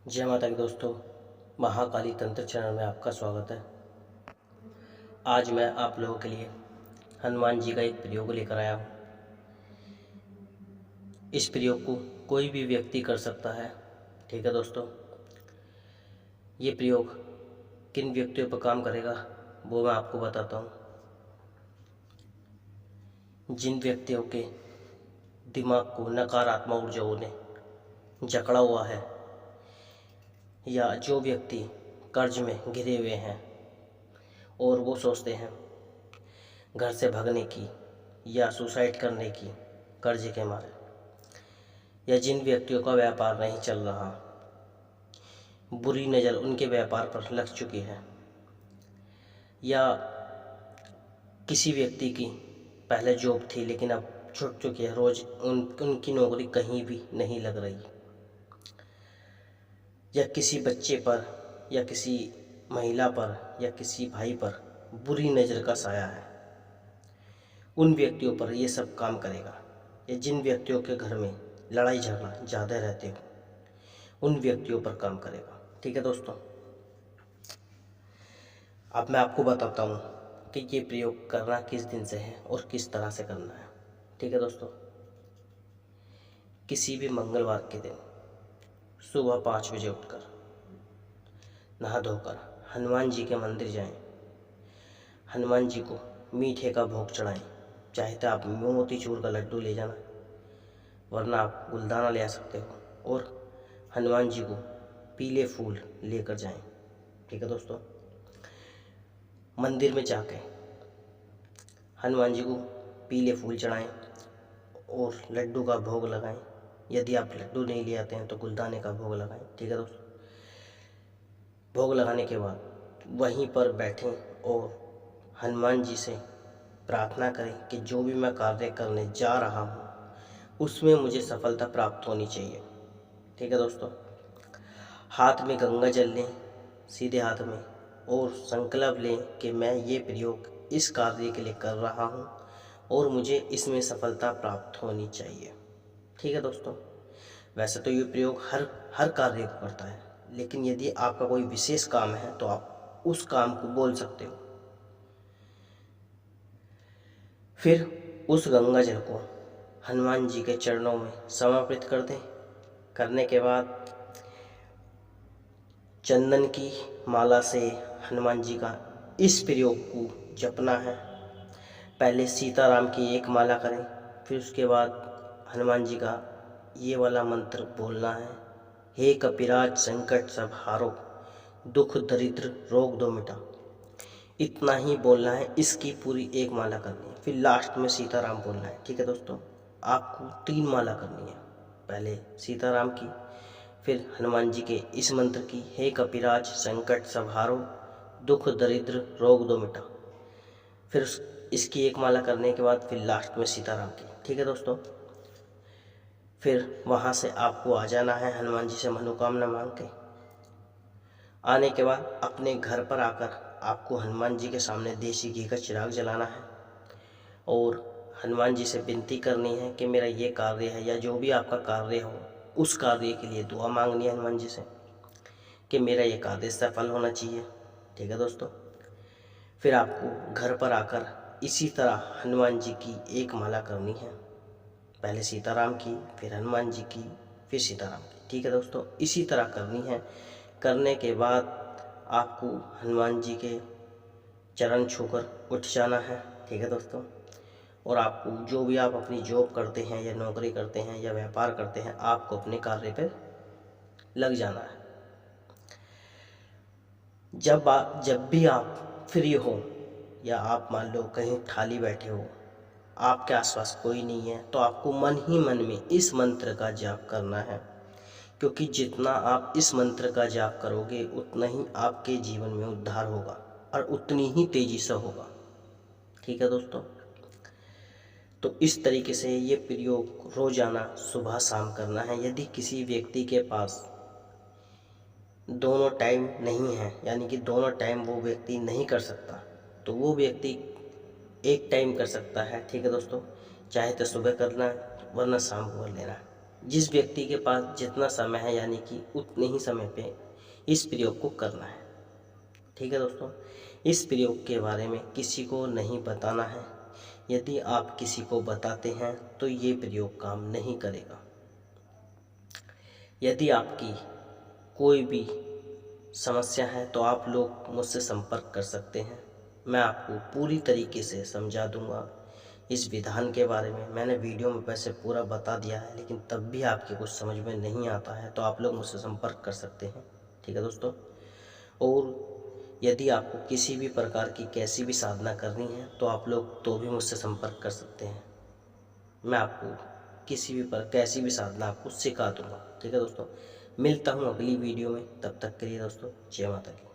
जय माता की दोस्तों, महाकाली तंत्र चैनल में आपका स्वागत है। आज मैं आप लोगों के लिए हनुमान जी का एक प्रयोग लेकर आया हूँ। इस प्रयोग को कोई भी व्यक्ति कर सकता है। ठीक है दोस्तों, ये प्रयोग किन व्यक्तियों पर काम करेगा वो मैं आपको बताता हूँ। जिन व्यक्तियों के दिमाग को नकारात्मक ऊर्जाओं ने जकड़ा हुआ है, या जो व्यक्ति कर्ज में घिरे हुए हैं और वो सोचते हैं घर से भागने की या सुसाइड करने की कर्ज के मारे, या जिन व्यक्तियों का व्यापार नहीं चल रहा, बुरी नज़र उनके व्यापार पर लग चुकी है, या किसी व्यक्ति की पहले जॉब थी लेकिन अब छूट चुकी है, रोज़ उनकी नौकरी कहीं भी नहीं लग रही, या किसी बच्चे पर या किसी महिला पर या किसी भाई पर बुरी नज़र का साया है, उन व्यक्तियों पर ये सब काम करेगा। या जिन व्यक्तियों के घर में लड़ाई झगड़ा ज़्यादा रहते हो, उन व्यक्तियों पर काम करेगा। ठीक है दोस्तों, अब मैं आपको बताता हूँ कि ये प्रयोग करना किस दिन से है और किस तरह से करना है। ठीक है दोस्तों, किसी भी मंगलवार के दिन सुबह 5 बजे उठकर नहा धोकर हनुमान जी के मंदिर जाएं। हनुमान जी को मीठे का भोग चढ़ाएं। चाहे तो आप मोतीचूर का लड्डू ले जाना, वरना आप गुलदाना ले आ सकते हो, और हनुमान जी को पीले फूल लेकर जाएं। ठीक है दोस्तों, मंदिर में जाके हनुमान जी को पीले फूल चढ़ाएं और लड्डू का भोग लगाएं। यदि आप लड्डू नहीं ले आते हैं तो गुलदाने का भोग लगाएं। ठीक है दोस्तों, भोग लगाने के बाद वहीं पर बैठें और हनुमान जी से प्रार्थना करें कि जो भी मैं कार्य करने जा रहा हूँ उसमें मुझे सफलता प्राप्त होनी चाहिए। ठीक है दोस्तों, हाथ में गंगा जल लें, सीधे हाथ में, और संकल्प लें कि मैं ये प्रयोग इस कार्य के लिए कर रहा हूँ और मुझे इसमें सफलता प्राप्त होनी चाहिए। ठीक है दोस्तों, वैसे तो ये प्रयोग हर कार्य को करता है, लेकिन यदि आपका कोई विशेष काम है तो आप उस काम को बोल सकते हो। फिर उस गंगा जल को हनुमान जी के चरणों में समर्पित कर दें। करने के बाद चंदन की माला से हनुमान जी का इस प्रयोग को जपना है। पहले सीताराम की एक माला करें, फिर उसके बाद हनुमान जी का ये वाला मंत्र बोलना है। हे कपिराज संकट सब हारो, दुख दरिद्र रोग दो मिटा। इतना ही बोलना है, इसकी पूरी एक माला करनी है। फिर लास्ट में सीताराम बोलना है। ठीक है दोस्तों, आपको 3 माला करनी है। पहले सीताराम की, फिर हनुमान जी के इस मंत्र की, हे कपिराज संकट सब हारो, दुख दरिद्र रोग दो मिटा। फिर इसकी एक माला करने के बाद फिर लास्ट में सीताराम की। ठीक है दोस्तों, फिर वहाँ से आपको आ जाना है हनुमान जी से मनोकामना मांग के। आने के बाद अपने घर पर आकर आपको हनुमान जी के सामने देसी घी का चिराग जलाना है और हनुमान जी से विनती करनी है कि मेरा ये कार्य है, या जो भी आपका कार्य हो उस कार्य के लिए दुआ मांगनी है हनुमान जी से कि मेरा ये कार्य सफल होना चाहिए। ठीक है दोस्तों, फिर आपको घर पर आकर इसी तरह हनुमान जी की एक माला करनी है। पहले सीताराम की, फिर हनुमान जी की, फिर सीताराम की। ठीक है दोस्तों, इसी तरह करनी है। करने के बाद आपको हनुमान जी के चरण छूकर उठ जाना है। ठीक है दोस्तों, और आपको जो भी आप अपनी जॉब करते हैं या नौकरी करते हैं या व्यापार करते हैं, आपको अपने कार्य पर लग जाना है। जब भी आप फ्री हो, या आप मान लो कहीं खाली बैठे हो, आपके आसपास कोई नहीं है, तो आपको मन ही मन में इस मंत्र का जाप करना है। क्योंकि जितना आप इस मंत्र का जाप करोगे उतना ही आपके जीवन में उद्धार होगा और उतनी ही तेजी से होगा। ठीक है दोस्तों, तो इस तरीके से ये प्रयोग रोजाना सुबह शाम करना है। यदि किसी व्यक्ति के पास दोनों टाइम नहीं है, यानी कि दोनों टाइम वो व्यक्ति नहीं कर सकता, तो वो व्यक्ति एक टाइम कर सकता है। ठीक है दोस्तों, चाहे तो सुबह करना है, वरना शाम को कर लेना है। जिस व्यक्ति के पास जितना समय है, यानी कि उतने ही समय पे इस प्रयोग को करना है। ठीक है दोस्तों, इस प्रयोग के बारे में किसी को नहीं बताना है। यदि आप किसी को बताते हैं तो ये प्रयोग काम नहीं करेगा। यदि आपकी कोई भी समस्या है तो आप लोग मुझसे संपर्क कर सकते हैं। मैं आपको पूरी तरीके से समझा दूंगा इस विधान के बारे में। मैंने वीडियो में वैसे पूरा बता दिया है, लेकिन तब भी आपके कुछ समझ में नहीं आता है तो आप लोग मुझसे संपर्क कर सकते हैं। ठीक है दोस्तों, और यदि आपको किसी भी प्रकार की कैसी भी साधना करनी है तो आप लोग तो भी मुझसे संपर्क कर सकते हैं। मैं आपको किसी भी कैसी भी साधना आपको सिखा दूंगा। ठीक है दोस्तों, मिलता हूँ अगली वीडियो में। तब तक के लिए दोस्तों, जय माता की।